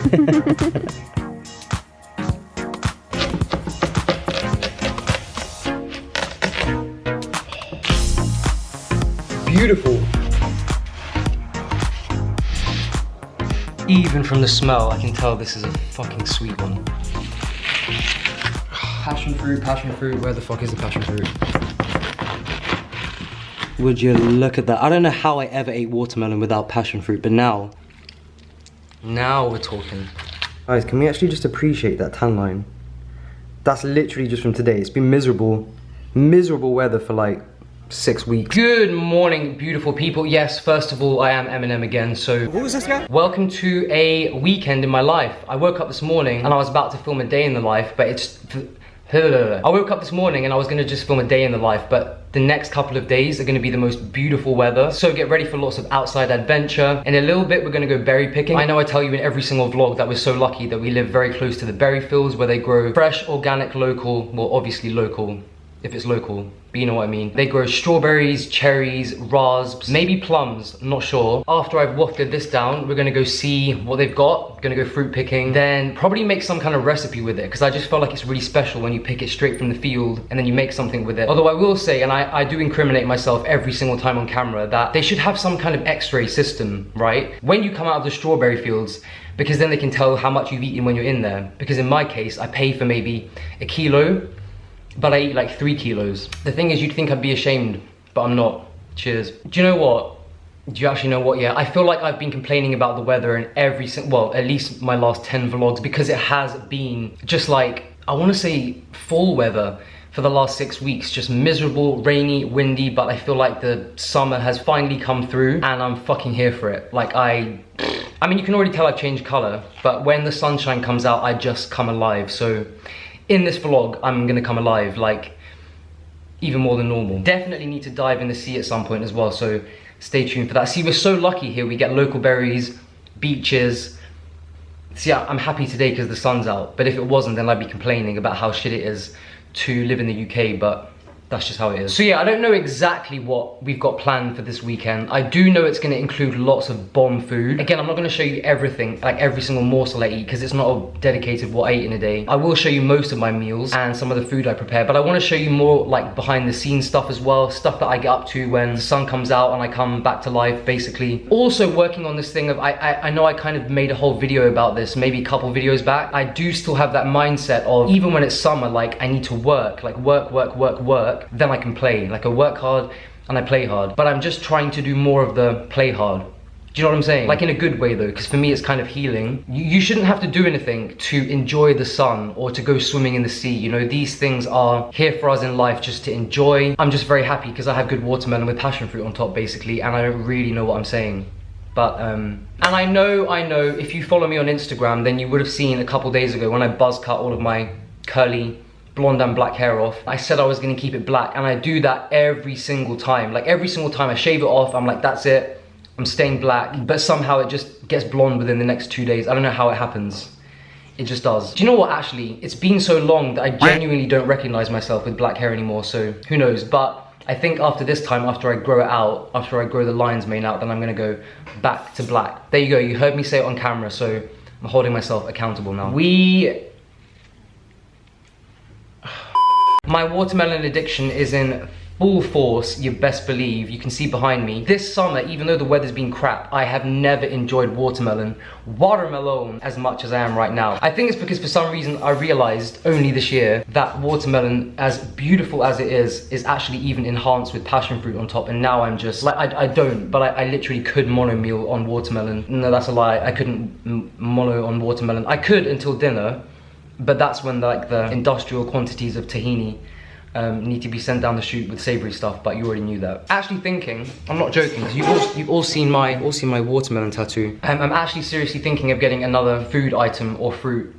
Beautiful. Even from the smell, I can tell this is a fucking sweet one. Passion fruit, where the fuck is the passion fruit? Would you look at that? I don't know how I ever ate watermelon without passion fruit, but now we're talking. Guys, can we actually just appreciate that tan line? That's literally just from today. It's been miserable weather for like 6 weeks. Good morning, beautiful people. Yes, first of all, I am Eminem again, so... Who is this guy? Welcome to a weekend in my life. I woke up this morning and I was about to film a day in the life, but it's... I woke up this morning and I was gonna just film a day in the life, but the next couple of days are gonna be the most beautiful weather. So get ready for lots of outside adventure. In a little bit, we're gonna go berry picking. I know I tell you in every single vlog that we're so lucky that we live very close to the berry fields where they grow fresh, organic, local, well, obviously local, if it's local, but you know what I mean. They grow strawberries, cherries, raspberries, maybe plums, I'm not sure. After I've wafted this down, we're gonna go see what they've got, gonna go fruit picking, then probably make some kind of recipe with it, because I just felt like it's really special when you pick it straight from the field and then you make something with it. Although I will say, and I do incriminate myself every single time on camera, that they should have some kind of x-ray system, right? When you come out of the strawberry fields, because then they can tell how much you've eaten when you're in there. Because in my case, I pay for maybe a kilo, but I eat like 3 kilos. The thing is, you'd think I'd be ashamed, but I'm not. Cheers. Do you know what? Do you actually know what? Yeah, I feel like I've been complaining about the weather in every well, at least my last 10 vlogs, because it has been just like, I want to say fall weather for the last 6 weeks. Just miserable, rainy, windy, but I feel like the summer has finally come through and I'm fucking here for it. Like I mean, you can already tell I've changed color, but when the sunshine comes out, I just come alive. So in this vlog, I'm gonna come alive, like, even more than normal. Definitely need to dive in the sea at some point as well, so stay tuned for that. See, we're so lucky here. We get local berries, beaches. See, I'm happy today because the sun's out, but if it wasn't, then I'd be complaining about how shit it is to live in the UK, but that's just how it is. So yeah, I don't know exactly what we've got planned for this weekend. I do know it's gonna include lots of bomb food. Again, I'm not gonna show you everything, like every single morsel I eat, because it's not a dedicated what I eat in a day. I will show you most of my meals and some of the food I prepare, but I wanna show you more like behind the scenes stuff as well, stuff that I get up to when the sun comes out and I come back to life, basically. Also working on this thing of, I know I kind of made a whole video about this, maybe a couple videos back. I do still have that mindset of, even when it's summer, like I need to work, like work, then I can play. Like I work hard and I play hard, but I'm just trying to do more of the play hard. Do you know what I'm saying? Like in a good way though, because for me it's kind of healing. You shouldn't have to do anything to enjoy the sun or to go swimming in the sea. You know, these things are here for us in life just to enjoy. I'm just very happy because I have good watermelon with passion fruit on top basically, and I don't really know what I'm saying. But, and I know, if you follow me on Instagram, then you would have seen a couple days ago when I buzz cut all of my curly blonde and black hair off. I said I was gonna keep it black, and I do that every single time. Like every single time I shave it off, I'm like, that's it, I'm staying black. But somehow it just gets blonde within the next 2 days. I don't know how it happens. It just does. Do you know what, actually? It's been so long that I genuinely don't recognize myself with black hair anymore, so who knows? But I think after this time, after I grow it out, after I grow the lion's mane out, then I'm gonna go back to black. There you go, you heard me say it on camera, so I'm holding myself accountable now. My watermelon addiction is in full force, you best believe. You can see behind me. This summer, even though the weather's been crap, I have never enjoyed watermelon as much as I am right now. I think it's because for some reason I realized only this year that watermelon, as beautiful as it is actually even enhanced with passion fruit on top, and now I'm just, like, I don't, but I literally could mono meal on watermelon. No, that's a lie, I couldn't mono on watermelon. I could until dinner, but that's when the industrial quantities of tahini need to be sent down the chute with savory stuff, but you already knew that. Actually thinking, I'm not joking, because you've all seen my watermelon tattoo. I'm actually seriously thinking of getting another food item or fruit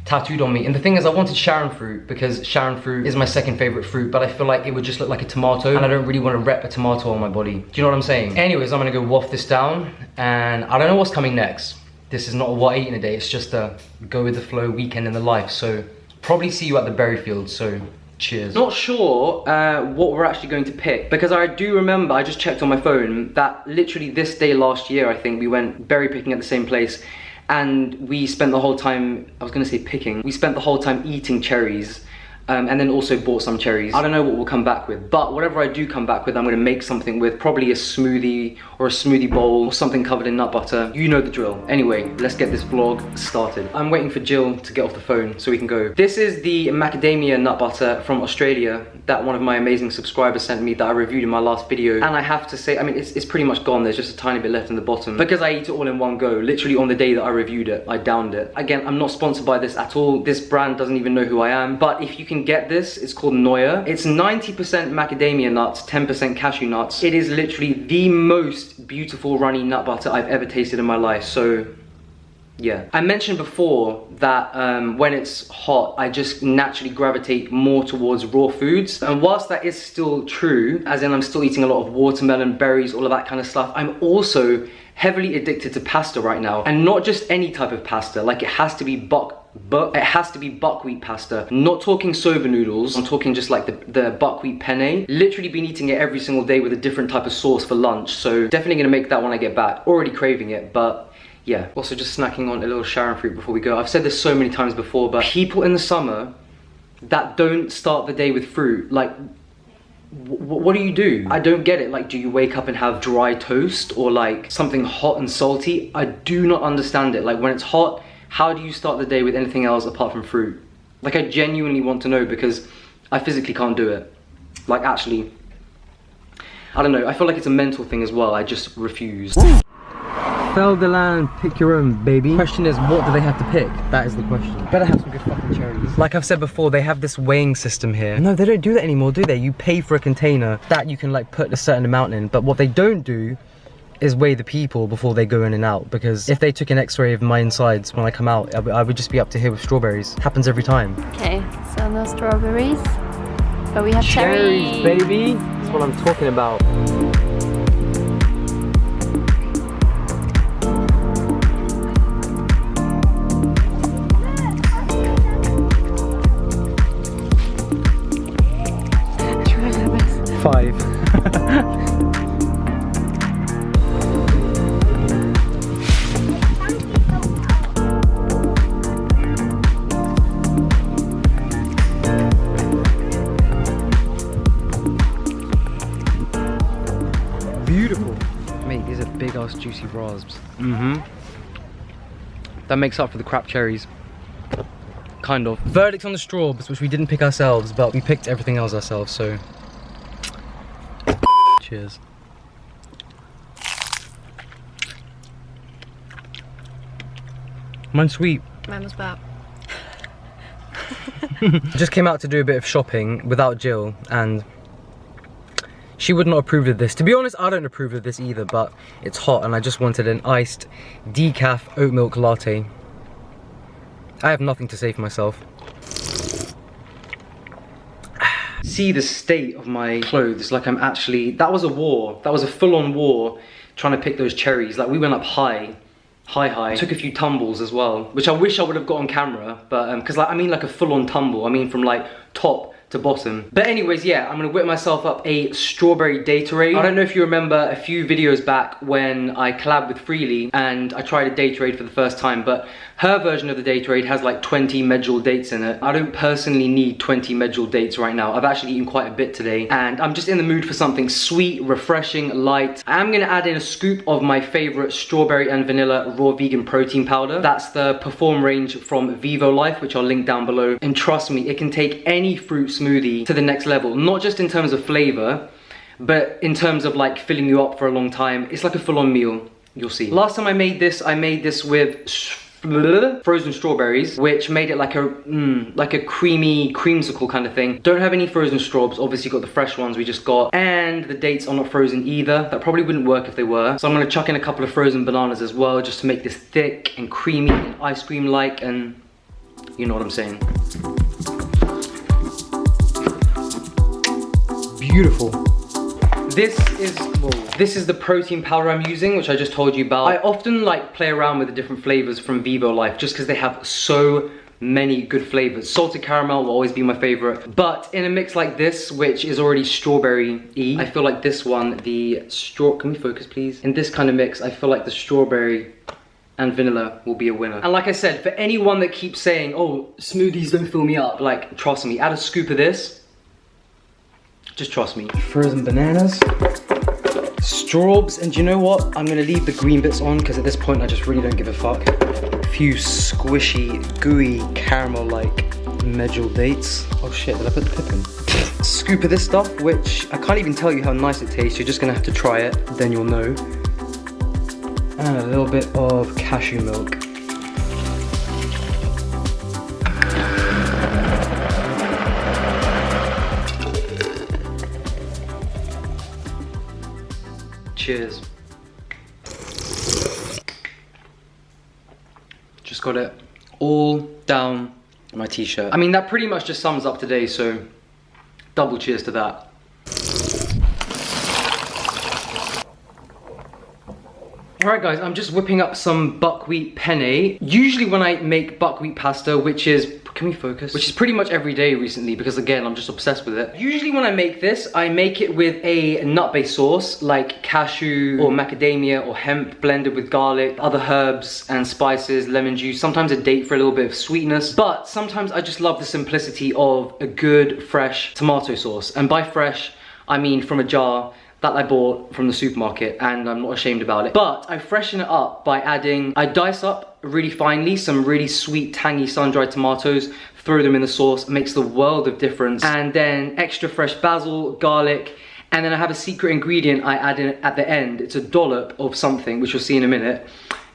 tattooed on me. And the thing is, I wanted Sharon fruit, because Sharon fruit is my second favorite fruit, but I feel like it would just look like a tomato, and I don't really want to rep a tomato on my body. Do you know what I'm saying? Anyways, I'm gonna go waft this down, and I don't know what's coming next. This is not a what I eat in a day, it's just a go with the flow weekend in the life. So probably see you at the berry field, so cheers. Not sure what we're actually going to pick, because I do remember, I just checked on my phone, that literally this day last year, I think, we went berry picking at the same place, and we spent the whole time, I was gonna say picking, we spent the whole time eating cherries. And then also bought some cherries. I don't know what we'll come back with, but whatever I do come back with, I'm gonna make something with, probably a smoothie or a smoothie bowl or something covered in nut butter. You know the drill. Anyway, let's get this vlog started. I'm waiting for Jill to get off the phone so we can go. This is the macadamia nut butter from Australia that one of my amazing subscribers sent me that I reviewed in my last video. And I have to say, I mean, it's pretty much gone. There's just a tiny bit left in the bottom. Because I eat it all in one go, literally on the day that I reviewed it, I downed it. Again, I'm not sponsored by this at all. This brand doesn't even know who I am. But if you can get this, it's called Noya. It's 90% macadamia nuts, 10% cashew nuts. It is literally the most beautiful runny nut butter I've ever tasted in my life. So yeah, I mentioned before that when it's hot, I just naturally gravitate more towards raw foods. And whilst that is still true, as in I'm still eating a lot of watermelon, berries, all of that kind of stuff, I'm also heavily addicted to pasta right now. And not just any type of pasta, like it has to be buckwheat pasta. Not talking soba noodles, I'm talking just like the buckwheat penne. Literally been eating it every single day with a different type of sauce for lunch. So definitely gonna make that when I get back. Already craving it, but yeah. Also just snacking on a little Sharon fruit before we go. I've said this so many times before, but people in the summer that don't start the day with fruit, like, what do you do? I don't get it. Like, do you wake up and have dry toast or like something hot and salty? I do not understand it. Like when it's hot, how do you start the day with anything else apart from fruit? Like I genuinely want to know because I physically can't do it. Like actually, I don't know. I feel like it's a mental thing as well. I just refuse. Fell the land, pick your own, baby. Question is, what do they have to pick? That is the question. Better have some good fucking cherries. Like I've said before, they have this weighing system here. No, they don't do that anymore, do they? You pay for a container that you can like put a certain amount in, but what they don't do is weigh the people before they go in and out, because if they took an x-ray of my insides when I come out, I would just be up to here with strawberries. Happens every time. Okay, so no strawberries, but we have cherries, baby. That's what I'm talking about. Five. Beautiful. Mate, these are big ass juicy rasps. That makes up for the crap cherries. Kind of. Verdict on the straws, which we didn't pick ourselves, but we picked everything else ourselves, so cheers. Mine's sweet. Mine was bad. Just came out to do a bit of shopping without Jill, and she would not approve of this. To be honest, I don't approve of this either, but it's hot and I just wanted an iced decaf oat milk latte. I have nothing to say for myself. See the state of my clothes, like I'm actually, that was a war. That was a full-on war trying to pick those cherries. Like we went up high. Took a few tumbles as well, which I wish I would have got on camera, but because like I mean like a full-on tumble. I mean from like top to bottom. But anyways, yeah, I'm gonna whip myself up a strawberry Datorade. I don't know if you remember a few videos back when I collabed with Freely and I tried a Datorade for the first time, but her version of the Datorade has like 20 medjool dates in it. I don't personally need 20 medjool dates right now. I've actually eaten quite a bit today and I'm just in the mood for something sweet, refreshing, light. I'm gonna add in a scoop of my favorite strawberry and vanilla raw vegan protein powder. That's the Perform range from Vivo Life, which I'll link down below. And trust me, it can take any fruit smoothie to the next level. Not just in terms of flavor, but in terms of like filling you up for a long time. It's like a full-on meal, you'll see. Last time I made this with frozen strawberries, which made it like a creamy creamsicle kind of thing. Don't have any frozen straws, obviously got the fresh ones we just got, and the dates are not frozen either. That probably wouldn't work if they were, so I'm gonna chuck in a couple of frozen bananas as well, just to make this thick and creamy and ice cream like, and you know what I'm saying. Beautiful. This is the protein powder I'm using, which I just told you about. I often like play around with the different flavors from Vivo Life just because they have so many good flavors. Salted caramel will always be my favorite, but in a mix like this, which is already strawberry-y, I feel like this one, can we focus please? In this kind of mix, I feel like the strawberry and vanilla will be a winner. And like I said, for anyone that keeps saying, oh, smoothies don't fill me up, like, trust me, add a scoop of this. Just trust me. Frozen bananas. Strawbs, and do you know what? I'm gonna leave the green bits on because at this point I just really don't give a fuck. A few squishy, gooey, caramel-like medjool dates. Oh shit, did I put the pip in? Scoop of this stuff, which I can't even tell you how nice it tastes. You're just gonna have to try it, then you'll know. And a little bit of cashew milk. Cheers. Just got it all down my t-shirt. I mean, that pretty much just sums up today, so double cheers to that. Alright guys, I'm just whipping up some buckwheat penne. Usually when I make buckwheat pasta, which is, can we focus? Which is pretty much every day recently because again, I'm just obsessed with it. Usually when I make this, I make it with a nut-based sauce like cashew or macadamia or hemp blended with garlic, other herbs and spices, lemon juice, sometimes a date for a little bit of sweetness. But sometimes I just love the simplicity of a good fresh tomato sauce. And by fresh, I mean from a jar that I bought from the supermarket, and I'm not ashamed about it. But I freshen it up by adding, I dice up really finely some really sweet, tangy sun-dried tomatoes, throw them in the sauce, it makes the world of difference. And then extra fresh basil, garlic, and then I have a secret ingredient I add in at the end. It's a dollop of something, which you'll see in a minute.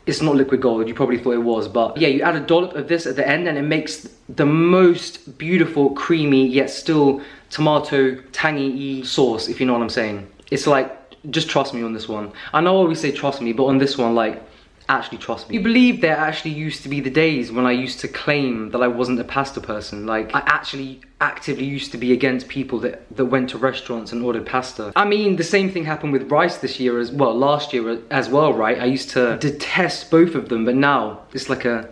It's not liquid gold, you probably thought it was, but yeah, you add a dollop of this at the end and it makes the most beautiful, creamy, yet still tomato, tangy sauce, if you know what I'm saying. It's like, just trust me on this one. I know I always say trust me, but on this one, like, actually trust me. You believe there actually used to be the days when I used to claim that I wasn't a pasta person. Like, I actually actively used to be against people that went to restaurants and ordered pasta. I mean, the same thing happened with rice this year as well, last year as well, right? I used to detest both of them, but now it's like a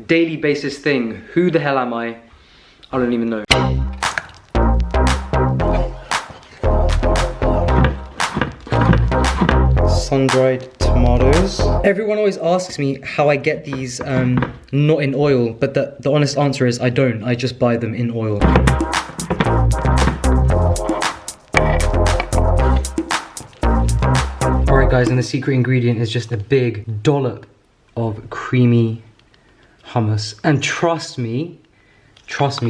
daily basis thing. Who the hell am I? I don't even know. Sun-dried tomatoes. Everyone always asks me how I get these not in oil, but the honest answer is I don't. I just buy them in oil. Alright guys, and the secret ingredient is just a big dollop of creamy hummus. And trust me,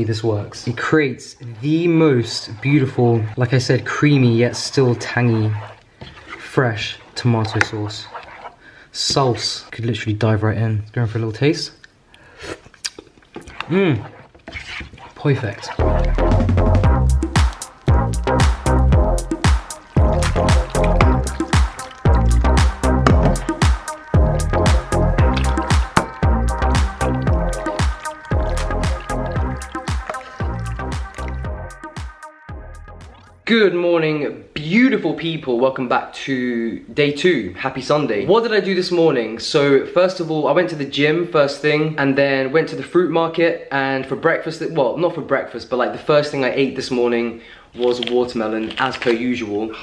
this works. It creates the most beautiful, like I said, creamy yet still tangy, fresh tomato sauce. Sauce. Could literally dive right in. Going for a little taste. Mmm. Perfect. Good morning, beautiful people. Welcome back to day 2. Happy Sunday. What did I do this morning? So first of all, I went to the gym first thing and then went to the fruit market, and for breakfast, well, not for breakfast, but like the first thing I ate this morning was watermelon as per usual.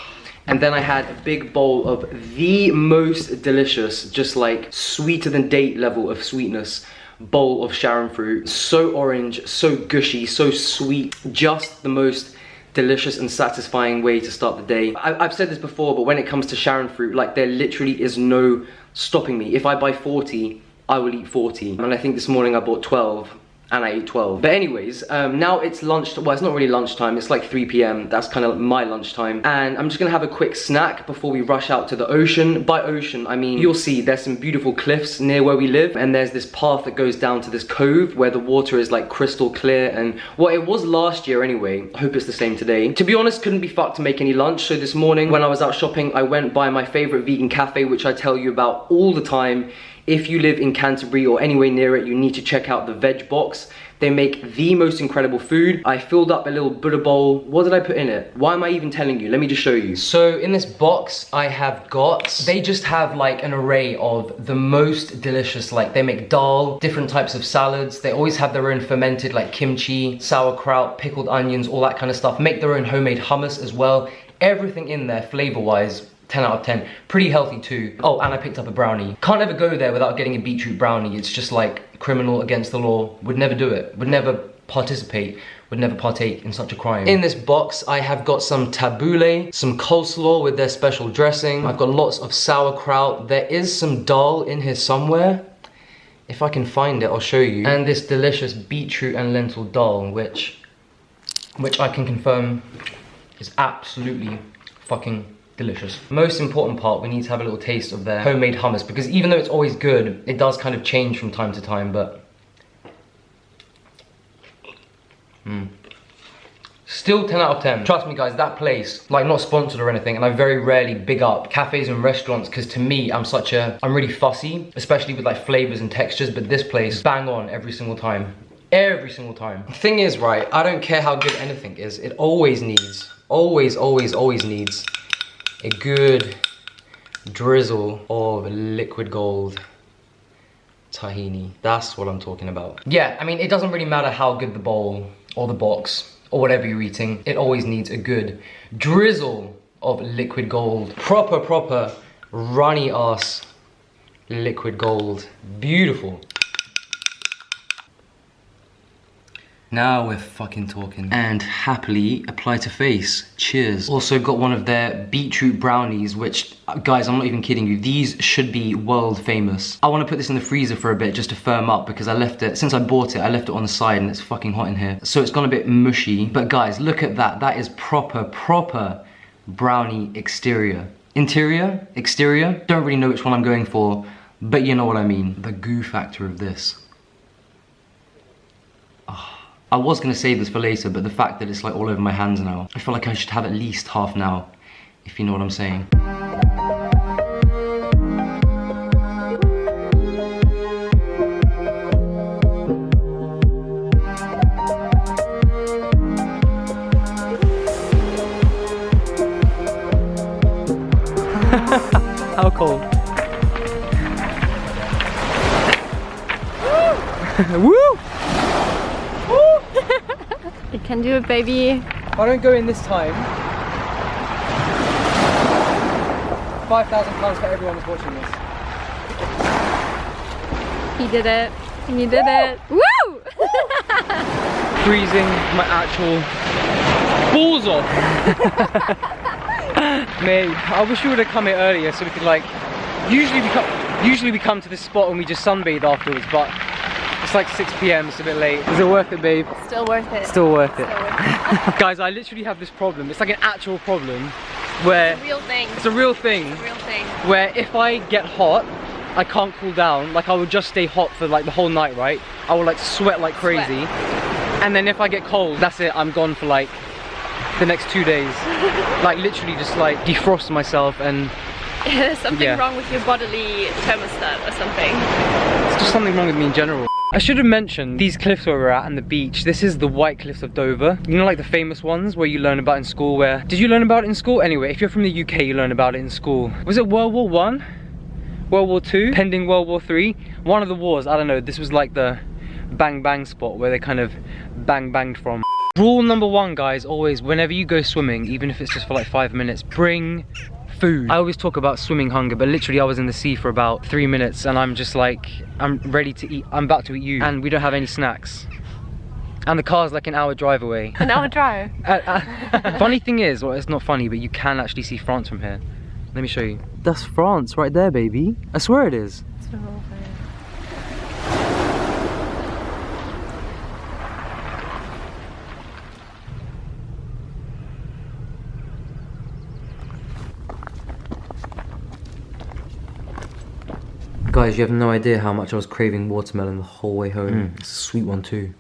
And then I had a big bowl of the most delicious, just like sweeter than date level of sweetness, bowl of Sharon fruit. So orange, so gushy, so sweet, just the most delicious and satisfying way to start the day. I've said this before, but when it comes to Sharon fruit, like there literally is no stopping me. If I buy 40, I will eat 40. And I think this morning I bought 12 and I ate 12. But anyways, now it's lunch, well, it's not really lunchtime, it's like 3 p.m. That's kind of my lunchtime. And I'm just gonna have a quick snack before we rush out to the ocean. By ocean, I mean, you'll see there's some beautiful cliffs near where we live, and there's this path that goes down to this cove where the water is like crystal clear, and well, it was last year anyway. I hope it's the same today. To be honest, couldn't be fucked to make any lunch, so this morning when I was out shopping, I went by my favorite vegan cafe, which I tell you about all the time. If you live in Canterbury or anywhere near it, you need to check out the Veg Box. They make the most incredible food. I filled up a little Buddha bowl. What did I put in it? Why am I even telling you? Let me just show you. So in this box, I have got, they just have like an array of the most delicious, like they make dal, different types of salads. They always have their own fermented like kimchi, sauerkraut, pickled onions, all that kind of stuff. Make their own homemade hummus as well. Everything in there flavor-wise, 10 out of 10. Pretty healthy too. Oh, and I picked up a brownie. Can't ever go there without getting a beetroot brownie. It's just like criminal, against the law. Would never do it. Would never participate. Would never partake in such a crime. In this box, I have got some tabbouleh, some coleslaw with their special dressing. I've got lots of sauerkraut. There is some dal in here somewhere. If I can find it, I'll show you. And this delicious beetroot and lentil dal, which I can confirm is absolutely fucking delicious. Most important part, we need to have a little taste of their homemade hummus, because even though it's always good, it does kind of change from time to time, but still 10 out of 10. Trust me guys, that place, like not sponsored or anything, and I very rarely big up cafes and restaurants, because to me, I'm really fussy, especially with like flavors and textures, but this place, bang on every single time. Every single time. The thing is, right, I don't care how good anything is, it always needs, always needs a good drizzle of liquid gold tahini. That's what I'm talking about. Yeah, I mean, it doesn't really matter how good the bowl or the box or whatever you're eating, it always needs a good drizzle of liquid gold. Proper runny ass liquid gold. Beautiful. Now we're fucking talking. And happily apply to face. Cheers. Also got one of their beetroot brownies, which, guys, I'm not even kidding you, these should be world famous. I want to put this in the freezer for a bit just to firm up, because I left it, since I bought it, I left it on the side and it's fucking hot in here. So it's gone a bit mushy. But guys, look at that. That is proper brownie exterior. Interior? Exterior? Don't really know which one I'm going for, but you know what I mean. The goo factor of this. I was gonna save this for later, but the fact that it's like all over my hands now, I feel like I should have at least half now, if you know what I'm saying. How cold? Woo! You can do it, baby. If I don't go in this time, £5,000 for everyone who's watching this. He did it. You did it. Woo! Freezing my actual balls off. Mate, I wish we would have come here earlier so we could like, usually we come to this spot and we just sunbathe afterwards, but it's like 6 PM, it's a bit late. Is it worth it, babe? Still worth it. Still worth it. Guys, I literally have this problem. It's like an actual problem where... It's a real thing. It's a real thing. It's a real thing. Where if I get hot, I can't cool down. Like I would just stay hot for like the whole night, right? I would like sweat like crazy. And then if I get cold, that's it. I'm gone for like the next 2 days. Like literally just like defrost myself and... There's something wrong with your bodily thermostat or something. It's just something wrong with me in general. I should have mentioned these cliffs where we're at and the beach. This is the White Cliffs of Dover. You know, like the famous ones where you learn about in school where... Did you learn about it in school? Anyway, if you're from the UK, you learn about it in school. Was it World War I? World War II? Pending World War III? One of the wars, I don't know. This was like the bang bang spot where they kind of banged from. Rule number one, guys, always, whenever you go swimming, even if it's just for like 5 minutes, bring food. I always talk about swimming hunger, but literally I was in the sea for about 3 minutes and I'm just like, I'm ready to eat. I'm about to eat you and we don't have any snacks. And the car's like an hour drive away. An hour drive? Funny thing is, well, it's not funny, but you can actually see France from here. Let me show you. That's France right there, baby. I swear it is. It's the whole thing. Guys, you have no idea how much I was craving watermelon the whole way home. It's a sweet one too.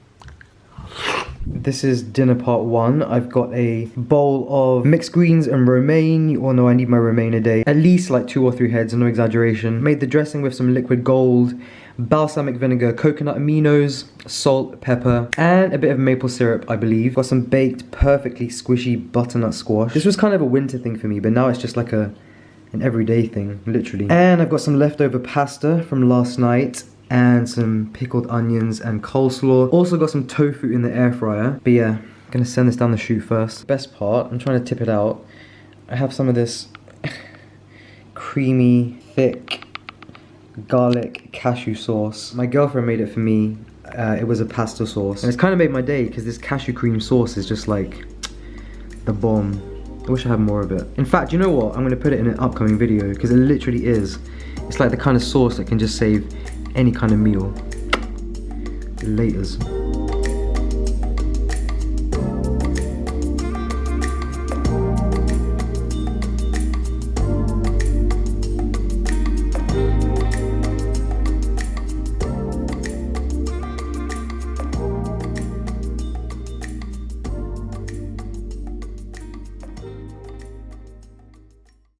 This is dinner part one. I've got a bowl of mixed greens and romaine. You all know I need my romaine a day. At least like 2 or 3 heads, no exaggeration. Made the dressing with some liquid gold, balsamic vinegar, coconut aminos, salt, pepper, and a bit of maple syrup, I believe. Got some baked, perfectly squishy butternut squash. This was kind of a winter thing for me, but now it's just like an everyday thing, literally. And I've got some leftover pasta from last night and some pickled onions and coleslaw. Also got some tofu in the air fryer. But yeah, I'm gonna send this down the chute first. Best part, I'm trying to tip it out. I have some of this creamy, thick garlic cashew sauce. My girlfriend made it for me. It was a pasta sauce. And it's kind of made my day because this cashew cream sauce is just like the bomb. I wish I had more of it. In fact, you know what? I'm gonna put it in an upcoming video because it literally is. It's like the kind of sauce that can just save any kind of meal. Laters.